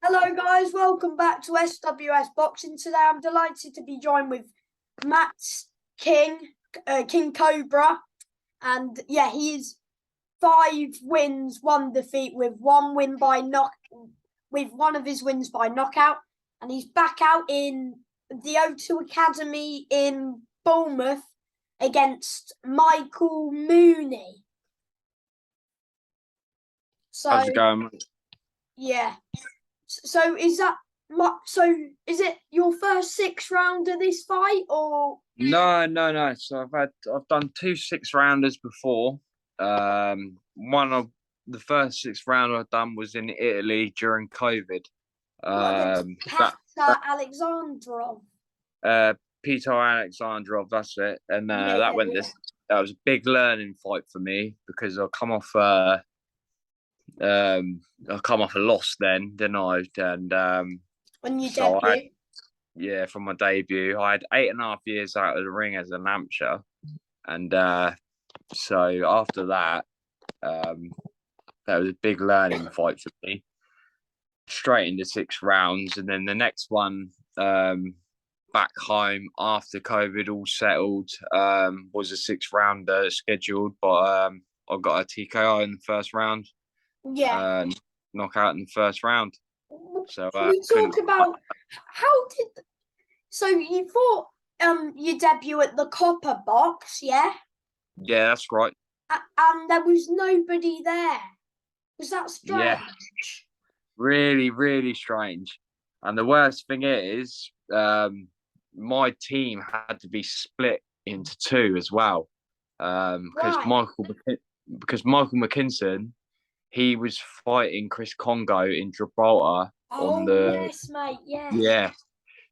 Hello, guys. Welcome back to SWS Boxing. Today, I'm delighted to be joined with Matt King, King Cobra, and he's 5 wins, 1 defeat, with one of his wins by knockout, and he's back out in the O2 Academy in Bournemouth against Michael Mooney. How's it going? Yeah. So is it your first 6-rounder this fight, or? No. So I've done 2 6-rounders before. One of the first 6 rounder I've done was in Italy during COVID. Alexandrov. Peter Alexandrov, that's it. And that was a big learning fight for me because I come off a loss then, didn't I? And when you debut? from my debut, I had 8.5 years out of the ring as an amateur, and so after that, that was a big learning fight for me. Straight into 6 rounds, and then the next one, back home after COVID all settled, was a 6-rounder scheduled, but I got a TKO in the first round. Yeah. Knockout in the first round. So can we talk about so you fought your debut at the Copper Box, yeah? Yeah, that's right. And there was nobody there. Was that strange? Yeah. Really, really strange. And the worst thing is, my team had to be split into 2 as well. Because Michael Mackinson, he was fighting Chris Congo in Gibraltar yes, mate, yeah.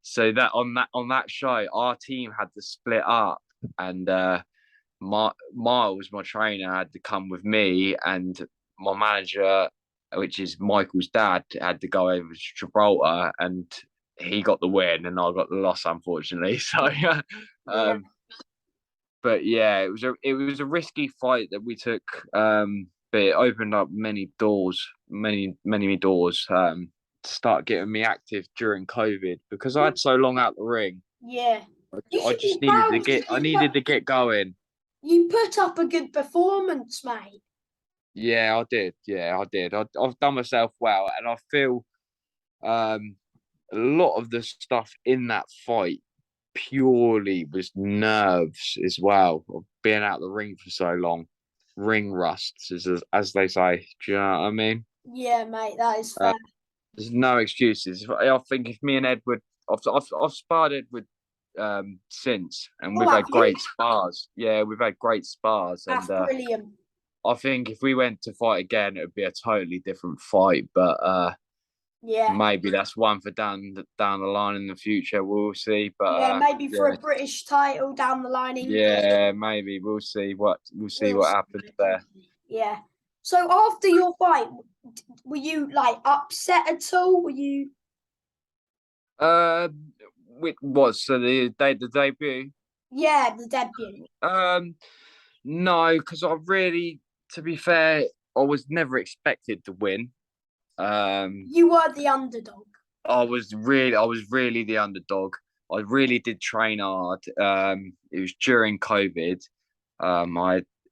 So that on that show, our team had to split up, and Miles, my trainer, had to come with me, and my manager, which is Michael's dad, had to go over to Gibraltar, and he got the win, and I got the loss, unfortunately. So, but yeah, it was a risky fight that we took. But it opened up many doors to start getting me active during COVID, because I had so long out the ring. Yeah. I just needed to get going. You put up a good performance, mate. Yeah, I did. I've done myself well, and I feel a lot of the stuff in that fight purely was nerves as well, of being out the ring for so long. Ring rust, as they say. Do you know what I mean? Yeah, mate, that is fair. There's no excuses. I think if me and Edward, I've sparred Edward since, and we've had great spars. Yeah, we've had great spars. That's brilliant. I think if we went to fight again, it would be a totally different fight. But maybe that's one for down the line in the future. We'll see. But maybe for a British title down the line. Yeah, maybe we'll see what happens there. Yeah. So after your fight, were you upset at all? Were you? It was the debut. Yeah, the debut. No, because to be fair, I was never expected to win. You were the underdog. I was really the underdog. I really did train hard. It was during COVID. I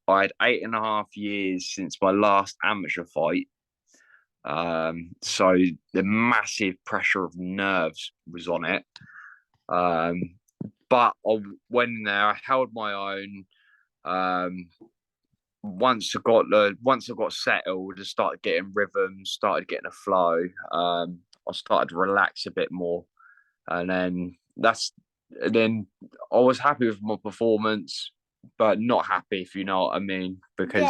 had 8.5 years since my last amateur fight. So the massive pressure of nerves was on it. But I went in there, I held my own. Once I got settled, I started getting rhythm, started getting a flow. I started to relax a bit more, and then I was happy with my performance, but not happy, if you know what I mean, because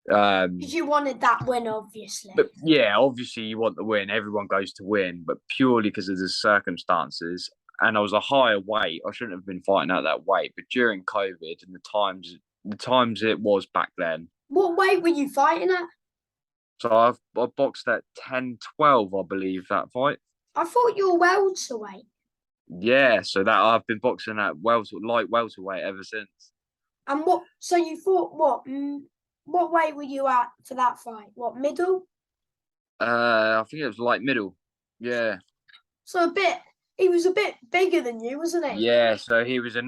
because you wanted that win, obviously. But yeah, obviously you want the win. Everyone goes to win, but purely because of the circumstances. And I was a higher weight. I shouldn't have been fighting at that weight. But during COVID and the times it was back then. What weight were you fighting at? So I boxed at 10-12, I believe, that fight. I thought you were welterweight. Yeah, so that I've been boxing at light welterweight ever since. And so you fought what weight were you at for that fight? What, middle? I think it was light middle. Yeah. So he was a bit bigger than you, wasn't he? Yeah, so he was a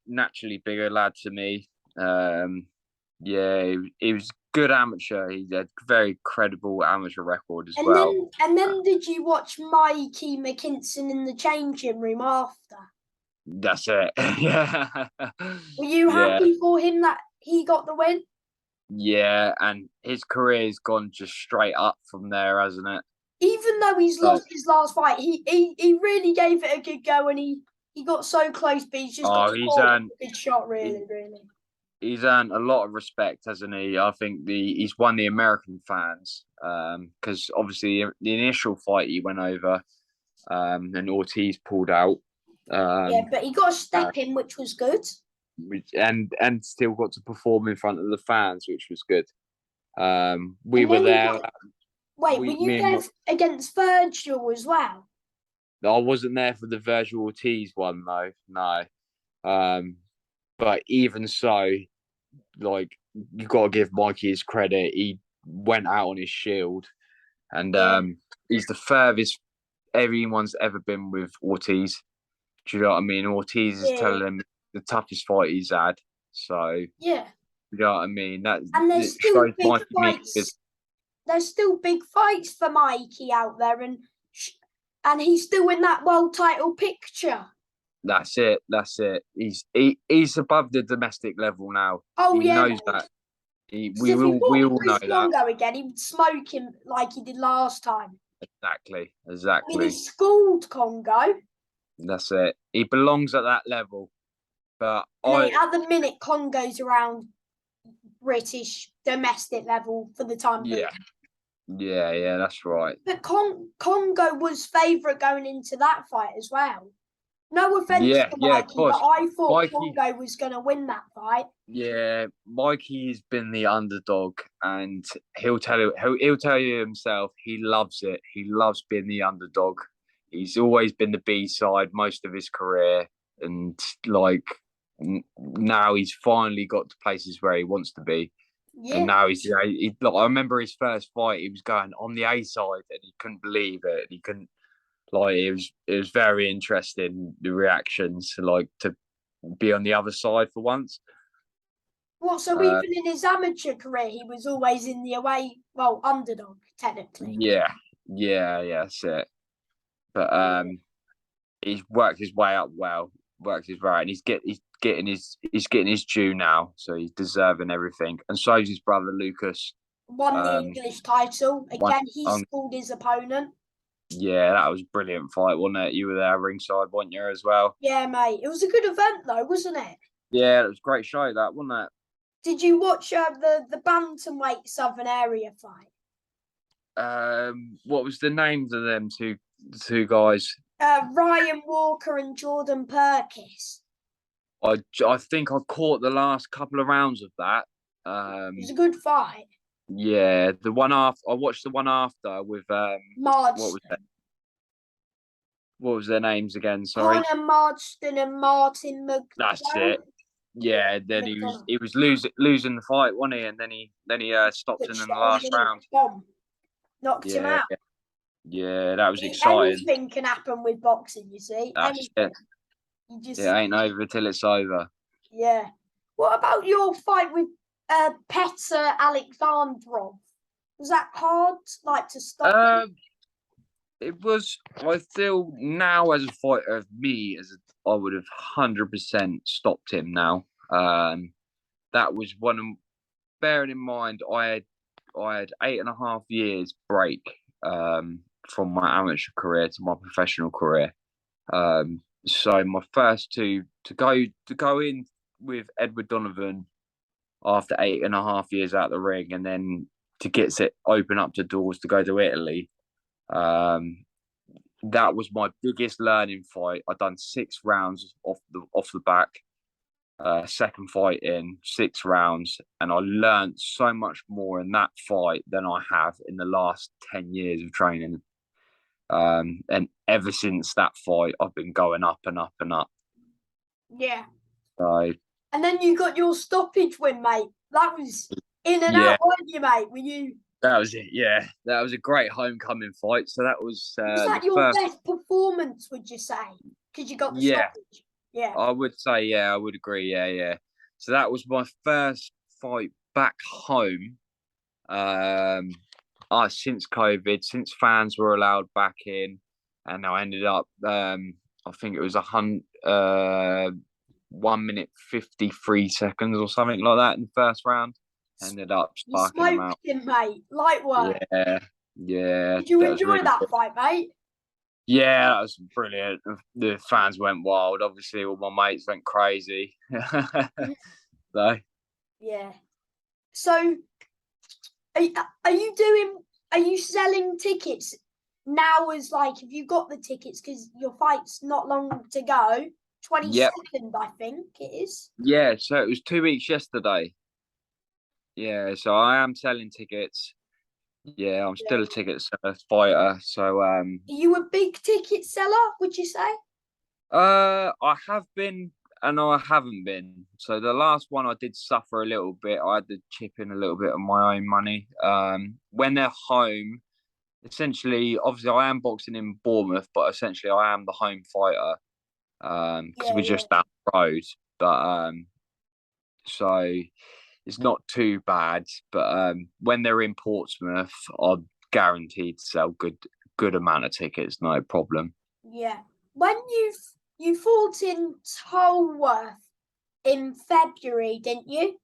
naturally bigger lad to me. Yeah, he was good amateur. He had very credible amateur record as well. And then did you watch Mikey Mackinson in the changing room after? That's it. Yeah. Were you Yeah. happy for him that he got the win? Yeah, and his career's gone just straight up from there, hasn't it? Even though he's lost his last fight, he really gave it a good go, and he got so close, but he's just got a good shot, really. He's earned a lot of respect, hasn't he? I think he's won the American fans because obviously the initial fight he went over, and Ortiz pulled out. Yeah, but he got a step in, which was good. And still got to perform in front of the fans, which was good. We were there. Were you there against Virgil as well? I wasn't there for the Virgil Ortiz one though. No. But even so, like, you got to give Mikey his credit. He went out on his shield, and he's the furthest everyone's ever been with Ortiz. Do you know what I mean? Ortiz is telling him the toughest fight he's had. So yeah, you know what I mean. And there's still big fights. There's still big fights for Mikey out there, and he's still in that world title picture. That's it. He's above the domestic level now. Oh, he knows that. We all know that. Again, he would smoke him like he did last time. Exactly. I mean, he schooled Congo. That's it. He belongs at that level. But at the minute, Congo's around British domestic level for the time being. Yeah, that's right. But Congo was favourite going into that fight as well. No offence to Mikey, but I thought Congo was going to win that fight. Yeah, Mikey's been the underdog, and he'll tell you himself. He loves it. He loves being the underdog. He's always been the B side most of his career, and like now he's finally got to places where he wants to be. Yeah. And now I remember his first fight. He was going on the A side, and he couldn't believe it. He couldn't. Like, it was very interesting, the reactions, to be on the other side for once. What, so even in his amateur career, he was always in the away, underdog, technically. Yeah, that's it. But he's worked his way up well, and he's getting his due now, so he's deserving everything. And so is his brother Lucas. Won the English title. Again, he schooled his opponent. Yeah, that was a brilliant fight, wasn't it? You were there ringside, weren't you, as well? Yeah, mate. It was a good event, though, wasn't it? Yeah, it was a great show, that, wasn't it? Did you watch the bantamweight Southern Area fight? What was the names of them two guys? Ryan Walker and Jordan Perkins. I think I caught the last couple of rounds of that. It was a good fight. Yeah, the one after I watched the one after with Marston. What was their names again? Sorry, Connor Marston and Martin McDonald. That's it. Yeah, then he was losing the fight, wasn't he? And then he stopped him in the last round. Knocked him out. Yeah, that was exciting. Anything can happen with boxing, you see. That's it. It ain't over till it's over. Yeah. What about your fight with Petr Alexandrov? Was that hard, to stop? It was. I feel now as a fighter of me, I would have 100% stopped him now. That was one of. Bearing in mind, I had 8.5 years break from my amateur career to my professional career. So my first two to go in with Edward Donovan after 8.5 years out of the ring, and then to get it open up the doors to go to Italy. That was my biggest learning fight. I'd done 6 rounds off the back. Second fight in 6 rounds, and I learned so much more in that fight than I have in the last 10 years of training. And ever since that fight, I've been going up and up and up. Yeah. So. And then you got your stoppage win, mate. That was in and out, weren't you, mate? Were you That was it. Yeah, that was a great homecoming fight. So that was Was that the your first. best performance, would you say? Because you got the Yeah, stoppage. Yeah. I would say. Yeah, I would agree. Yeah, yeah. So that was my first fight back home. Since COVID, since fans were allowed back in, and I ended up. I think it was 1 minute 53 seconds or something like that in the first round. Ended up You sparking them smoked out. him, mate. Light work. Yeah, yeah, Did you that was enjoy really that good. fight, mate? Yeah, that was brilliant. The fans went wild. Obviously, all my mates went crazy. So, Yeah. So, are you doing? Are you selling tickets now? As like, have you got the tickets? Because your fight's not long to go. yep, 22nd, I think it is. yeah. So it was 2 weeks yesterday. Yeah, so I am selling tickets. Yeah, I'm Yeah. still a ticket fighter. So, Are you a big ticket seller? Would you say? I have been and I haven't been. So the last one I did suffer a little bit. I had to chip in a little bit of my own money. When they're home, essentially, obviously, I am boxing in Bournemouth, but essentially, I am the home fighter because Yeah, we're yeah, just down the road. But so it's not too bad. But when they're in Portsmouth, I'm guaranteed to sell good amount of tickets, no problem. yeah. When you fought in Tallworth in February, didn't you?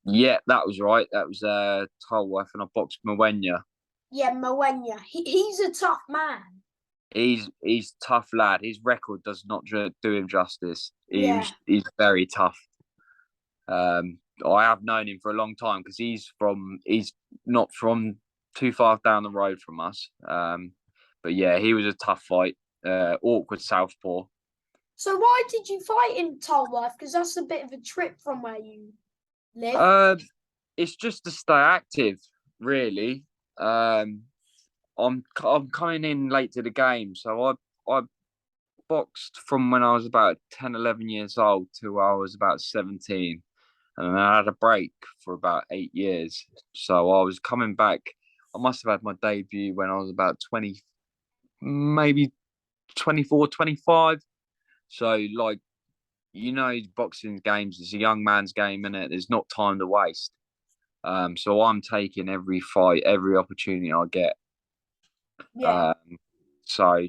Yeah, that was right. That was Tallworth, and I boxed Millennia. Yeah, Millennia. He's a tough man. He's tough lad. His record does not do him justice. Yeah, He's very tough. I have known him for a long time because he's not from too far down the road from us. But yeah, he was a tough fight. Awkward southpaw. so why did you fight in Tallworth? Because that's a bit of a trip from where you live. Uh, it's just to stay active, really. I'm coming in late to the game, so I boxed from when I was about 10, 11 years old till I was about 17. And then I had a break for about 8 years. So I was coming back. I must have had my debut when I was about 20, maybe 24, 25. So, like, boxing games is a young man's game, innit? There's not time to waste. So I'm taking every fight, every opportunity I get. Yeah. Um, so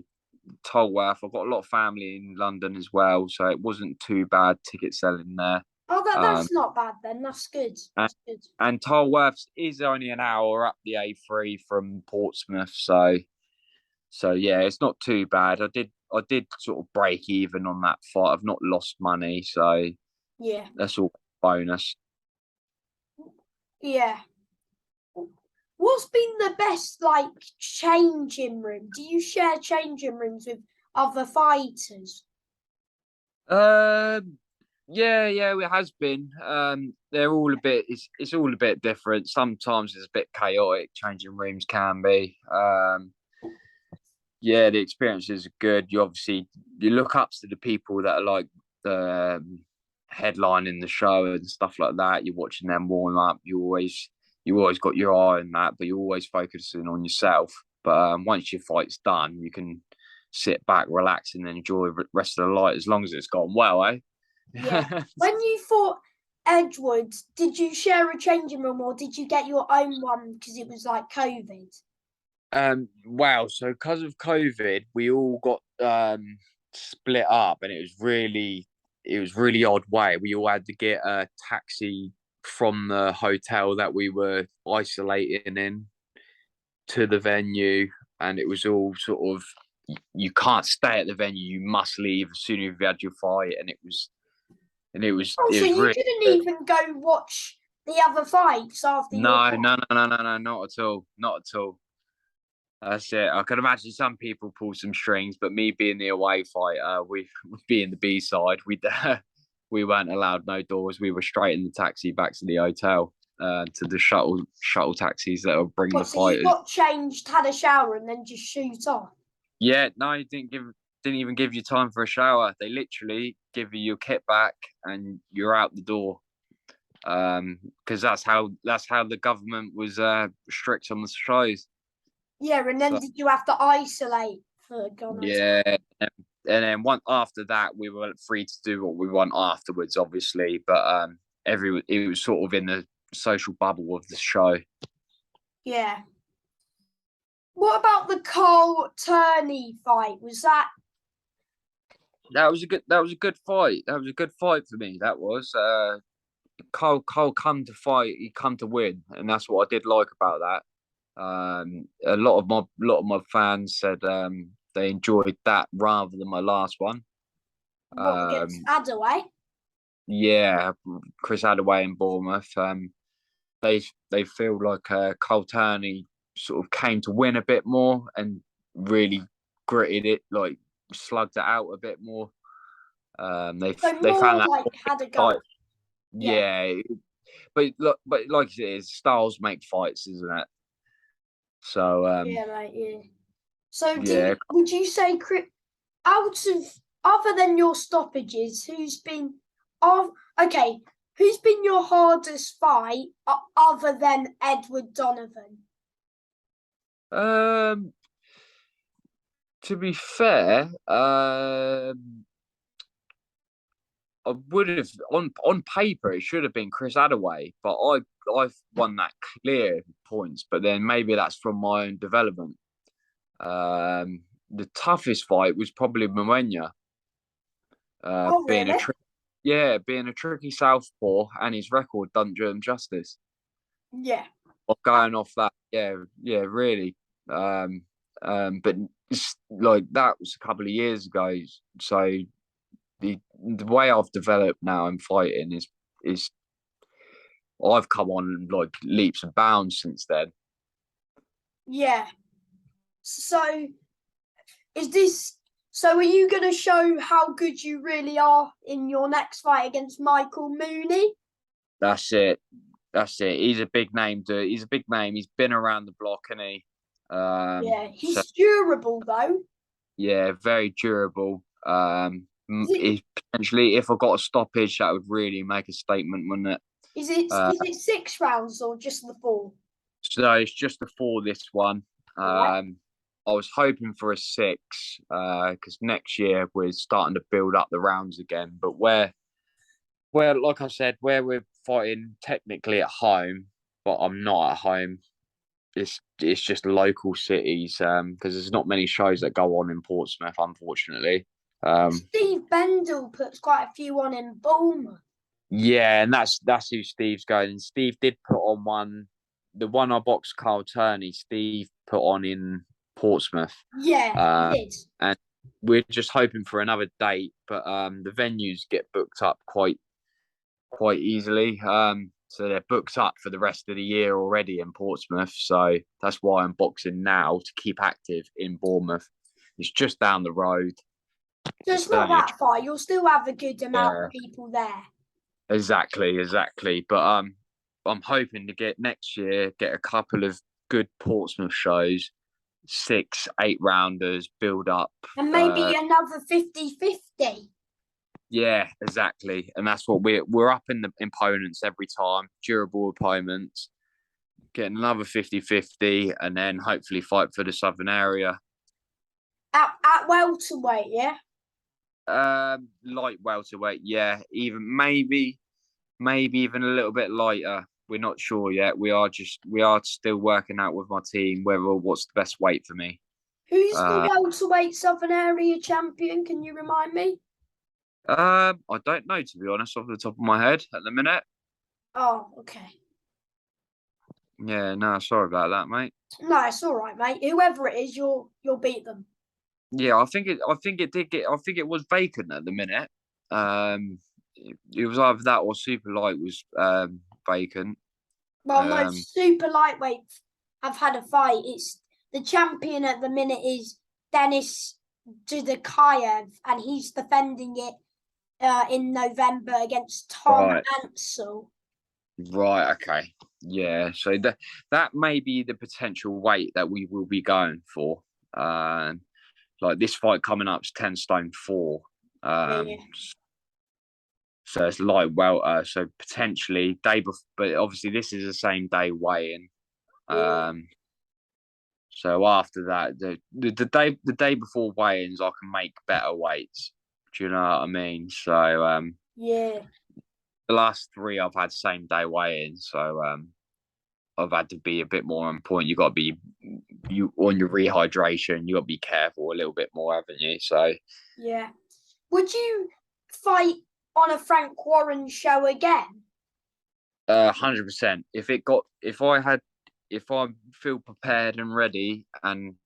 Tolworth, I've got a lot of family in London as well, so it wasn't too bad ticket selling there. Oh, Um, that's not bad then. That's good. and, That's good. and Tolworth is only an hour up the A3 from Portsmouth, so yeah, it's not too bad. I did sort of break even on that fight. I've not lost money, so Yeah. that's all bonus. Yeah. What's been the best like changing room? Do you share changing rooms with other fighters? Um, yeah, it has been. They're all a bit. It's all a bit different. Sometimes it's a bit chaotic. Changing rooms can be. Yeah, the experiences are good. You look up to the people that are like the headlining the show and stuff like that. You're watching them warm up. You always got your eye on that, but you're always focusing on yourself. But once your fight's done, you can sit back, relax, and enjoy the rest of the night as long as it's gone well, eh? Yeah. When you fought Edgewood, did you share a changing room or did you get your own one because it was like COVID? Wow. So because of COVID, we all got split up, and it was really odd way. We all had to get a taxi from the hotel that we were isolating in to the venue, and it was all sort of you can't stay at the venue. You must leave as soon as you've had your fight, and it was Oh, it so was you really didn't good. even go watch the other fights after your No, fight? no, no, no, no, no, not at all, not at all. That's it. I can imagine some people pull some strings, but me being the away fighter, we being the B side, we weren't allowed no doors. We were straight in the taxi back to the hotel, to the shuttle taxis that will bring the What, so you fighters. got changed, had a shower, and then just shoot off? Yeah, no, you didn't even give you time for a shower. They literally give you your kit back and you're out the door. because that's how the government was strict on the shows. Yeah, and then So did you have to isolate for God knows how? yeah, and then one after that, we were free to do what we want afterwards, obviously. But it was sort of in the social bubble of the show. Yeah. What about the Carl Turney fight? Was that? That was a good fight. That was a good fight for me. That was Cole come to fight. He come to win, and that's what I did like about that. A lot of my fans said they enjoyed that rather than my last one. What against Adaway? Yeah, Chris Adaway in Bournemouth. They feel like Cole Turney sort of came to win a bit more and really gritted it, like slugged it out a bit more. So They found more that like had a go. fight. Yeah. Yeah, but look, but like it is, styles make fights, isn't it? So Yeah, mate. Yeah. So yeah, would you say out of other than your stoppages, who's been okay? Who's been your hardest fight other than Edward Donovan? um, to be fair, I would have on paper it should have been Chris Adaway, but I've won that clear points. But then maybe that's from my own development. The toughest fight was probably Millennia, Oh, being a really? being a tricky southpaw, and his record doesn't do him justice. Yeah. Of going off that, yeah, really. But it's like that was a couple of years ago, so the way I've developed now in fighting is I've come on like leaps and bounds since then. Yeah. So is this? So are you going to show how good you really are in your next fight against Michael Mooney? That's it. That's it. He's a big name, dude. He's a big name. He's been around the block, and Yeah, so he's durable though. yeah, very durable. Is it? He potentially, if I got a stoppage, that would really make a statement, wouldn't it? Is it? Uh, Is it 6 rounds or just the 4? so it's just a four this one. Yeah. I was hoping for a six because next year we're starting to build up the rounds again. But where like I said, where we're fighting technically at home, but I'm not at home. It's just local cities because there's not many shows that go on in Portsmouth, unfortunately. Steve Bendel puts quite a few on in Bournemouth. Yeah, and that's who Steve's going. And Steve did put on one, the one I boxed Carl Turney. Steve put on in Portsmouth. Yeah, he did. And we're just hoping for another date, but the venues get booked up quite easily. So they're booked up for the rest of the year already in Portsmouth. So that's why I'm boxing now to keep active in Bournemouth. It's just down the road. So it's not that far. You'll still have a good amount of people there. Exactly. But I'm hoping to get next year get a couple of good Portsmouth shows, 6, 8 rounders, build up. And maybe another 50-50. Yeah, exactly. And that's what we're up in the opponents every time, durable opponents, getting another 50-50 and then hopefully fight for the southern area. At welterweight, yeah? Light welterweight, yeah. Even maybe even a little bit lighter. We're not sure yet. We are still working out with my team what's the best weight for me. Who's the welterweight southern area champion? Can you remind me? I don't know, to be honest, off the top of my head at the minute. Oh, okay. Yeah, no, sorry about that, mate. No, it's all right, mate. Whoever it is, you'll beat them. Yeah, I think it was vacant at the minute. It was either that or super light was vacant. Well, no, super lightweights have had a fight. It's the champion at the minute is Dennis Judakayev, and he's defending it in November against Tom Ansel. Right. Okay. Yeah. So that may be the potential weight that we will be going for. Like this fight coming up is 10 stone 4. Yeah. So it's light welter. So potentially day before, but obviously this is the same day weigh-in. So after that, the day before weigh-ins, I can make better weights. Do you know what I mean? So Yeah. the last three I've had same day weigh-ins. So I've had to be a bit more on point. You got to be on your rehydration. You got to be careful a little bit more, haven't you? So Yeah. Would you fight on a Frank Warren show again? 100%. If I feel prepared and ready and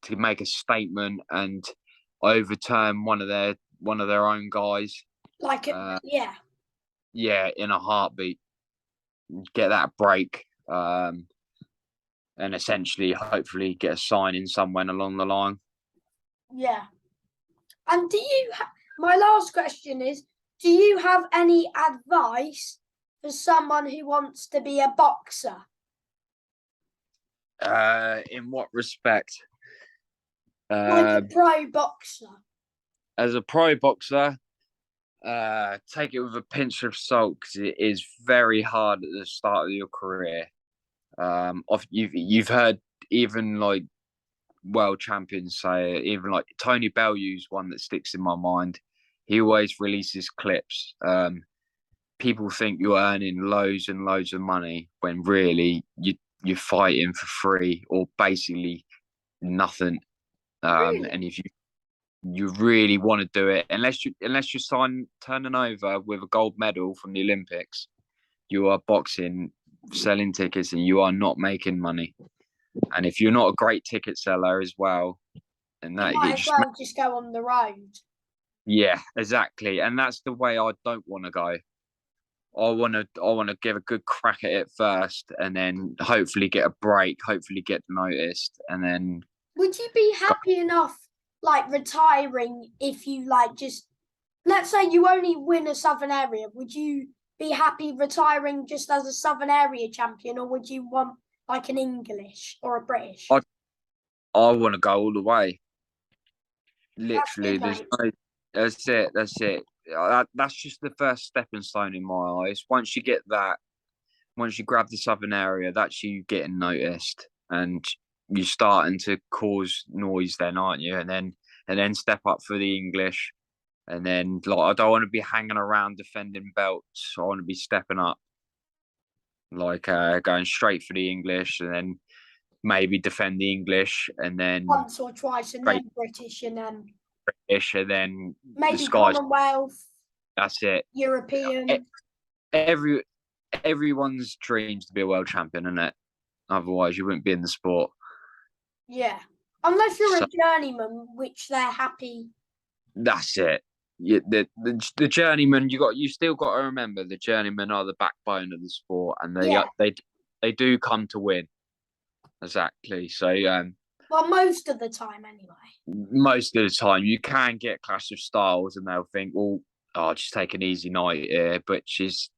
to make a statement and overturn one of their own guys, Like, yeah, in a heartbeat, get that break, and essentially, hopefully, get a sign in somewhere along the line. Yeah. And my last question is, do you have any advice for someone who wants to be a boxer? In what respect? Like a pro boxer. As a pro boxer, take it with a pinch of salt because it is very hard at the start of your career. You've heard even like world champions say it, even like Tony Bellew's one that sticks in my mind. He always releases clips. People think you're earning loads and loads of money when really you're fighting for free or basically nothing. Really? And if you really want to do it, unless you're turning over with a gold medal from the Olympics, you are boxing, selling tickets, and you are not making money. And if you're not a great ticket seller as well, and that you might as well just go on the road. Yeah, exactly. And that's the way I don't want to go. I want to give a good crack at it first, and then hopefully get a break, hopefully get noticed, and then. Would you be happy enough, like retiring, if you just, let's say you only win a Southern Area? Would you be happy retiring just as a Southern Area champion, or would you want like an English or a British? I want to go all the way. Literally, that's it. That's it. That's just the first stepping stone in my eyes. Once you get that, once you grab the Southern Area, that's you getting noticed, and you're starting to cause noise. Then, aren't you? And then step up for the English, and then I don't want to be hanging around defending belts. I want to be stepping up, going straight for the English, and then maybe defend the English, and then once or twice, and then British, and then British, and then maybe Commonwealth. That's it. European. Everyone's dreams to be a world champion, isn't it? Otherwise, you wouldn't be in the sport. Yeah, unless you're a journeyman, which they're happy. That's it. The journeyman, you still got to remember the journeymen are the backbone of the sport, and they do come to win. Exactly. So well, most of the time anyway. Most of the time you can get clash of styles, and they'll think, well, I'll just take an easy night here, which is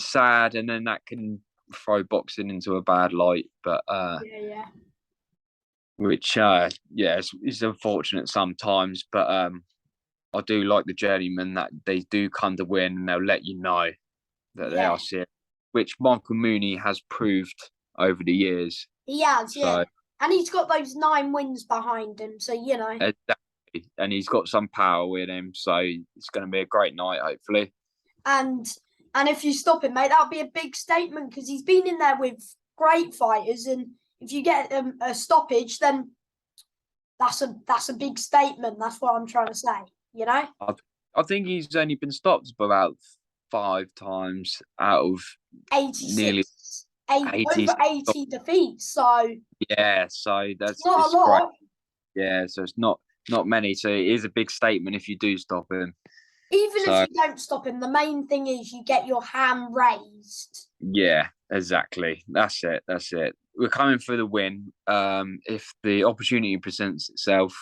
sad, and then that can throw boxing into a bad light. But which it's unfortunate sometimes, but I do like the journeymen that they do come to win, and they'll let you know that they are serious, which Michael Mooney has proved over the years. He has, and he's got those 9 wins behind him, so exactly. And he's got some power with him, so it's going to be a great night, hopefully. And if you stop him, mate, that'll be a big statement, because he's been in there with great fighters, and if you get a stoppage, then that's a big statement. That's what I'm trying to say, I think he's only been stopped about 5 times out of 86. Nearly 80 over 80 defeats. So so that's not a lot. Great. Yeah, so it's not many. So it is a big statement if you do stop him. Even if you don't stop him, the main thing is you get your hand raised. Yeah, exactly. That's it. We're coming for the win. If the opportunity presents itself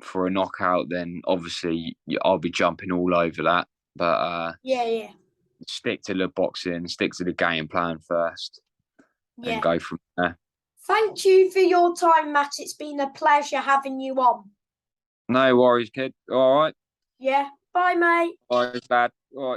for a knockout, then obviously I'll be jumping all over that. But stick to the boxing, stick to the game plan first, and go from there. Thank you for your time, Matt. It's been a pleasure having you on. No worries, kid. All right. Yeah. Bye, mate. All right, lad. All right.